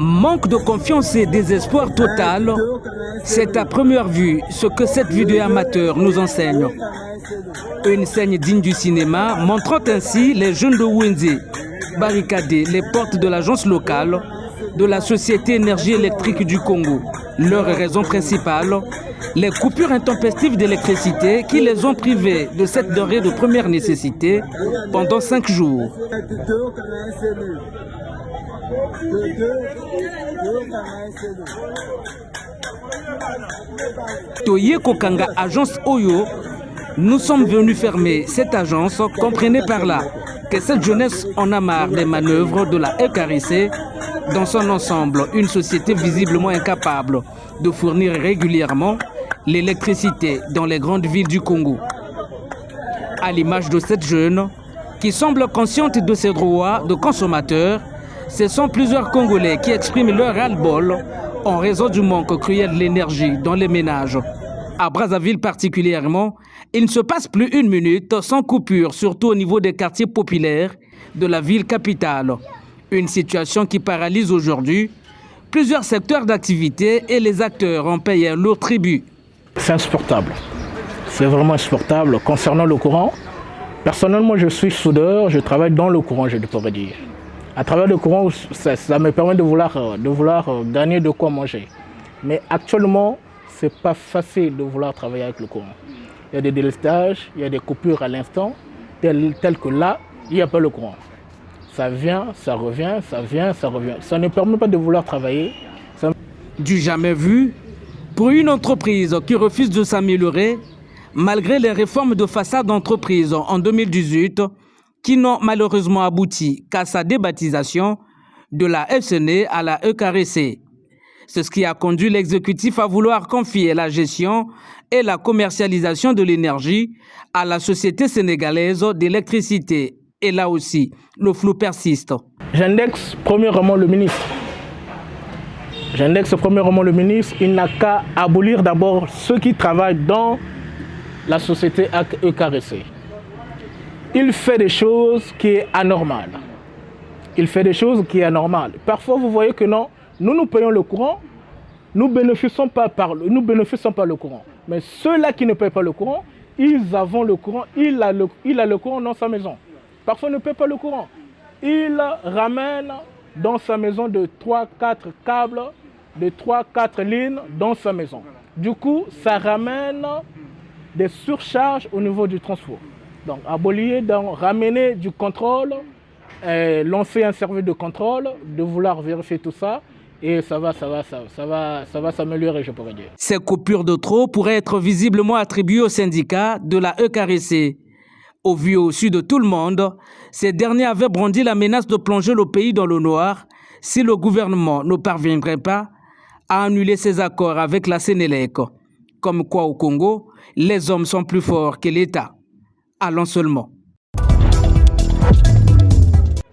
Manque de confiance et désespoir total, c'est à première vue ce que cette vidéo amateur nous enseigne. Une scène digne du cinéma montrant ainsi les jeunes de Wenze barricader les portes de l'agence locale de la Société Énergie électrique du Congo. Leur raison principale, les coupures intempestives d'électricité qui les ont privés de cette denrée de première nécessité pendant 5 jours. Toye Kokanga, agence Oyo, nous sommes venus fermer cette agence. Comprenez par là que cette jeunesse en a marre des manœuvres de la EKRC dans son ensemble, une société visiblement incapable de fournir régulièrement l'électricité dans les grandes villes du Congo. À l'image de cette jeune qui semble consciente de ses droits de consommateur, ce sont plusieurs Congolais qui expriment leur ras-le-bol en raison du manque cruel de l'énergie dans les ménages. À Brazzaville particulièrement, il ne se passe plus une minute sans coupure, surtout au niveau des quartiers populaires de la ville capitale. Une situation qui paralyse aujourd'hui plusieurs secteurs d'activité et les acteurs en payent un lourd tribut. C'est insupportable. C'est vraiment insupportable. Concernant le courant, personnellement, je suis soudeur, je travaille dans le courant, je pourrais dire. À travers le courant, ça me permet de vouloir gagner de quoi manger. Mais actuellement, ce n'est pas facile de vouloir travailler avec le courant. Il y a des délestages, il y a des coupures à l'instant, telles que là, il n'y a pas le courant. Ça vient, ça revient, ça vient, ça revient. Ça ne permet pas de vouloir travailler. Du jamais vu pour une entreprise qui refuse de s'améliorer, malgré les réformes de façade d'entreprise en 2018, qui n'ont malheureusement abouti qu'à sa débaptisation de la FCN à la EKRC. C'est ce qui a conduit l'exécutif à vouloir confier la gestion et la commercialisation de l'énergie à la Société sénégalaise d'électricité. Et là aussi, le flou persiste. J'indexe premièrement le ministre. Il n'a qu'à abolir d'abord ceux qui travaillent dans la société EKRC. Il fait des choses qui sont anormales. Parfois, vous voyez que non, nous payons le courant, nous ne bénéficions pas le courant. Mais ceux-là qui ne payent pas le courant, ils ont le courant, il a le courant dans sa maison. Parfois, il ne paye pas le courant. Il ramène dans sa maison de 3-4 câbles, de 3-4 lignes dans sa maison. Du coup, ça ramène des surcharges au niveau du transport. Donc, abolir, ramener du contrôle, lancer un service de contrôle, de vouloir vérifier tout ça, et ça va s'améliorer, je pourrais dire. Ces coupures de trop pourraient être visiblement attribuées aux syndicats de la EKRC. Au vu au su de tout le monde, ces derniers avaient brandi la menace de plonger le pays dans le noir si le gouvernement ne parviendrait pas à annuler ses accords avec la Sénélec. Comme quoi au Congo, les hommes sont plus forts que l'État. Allons seulement.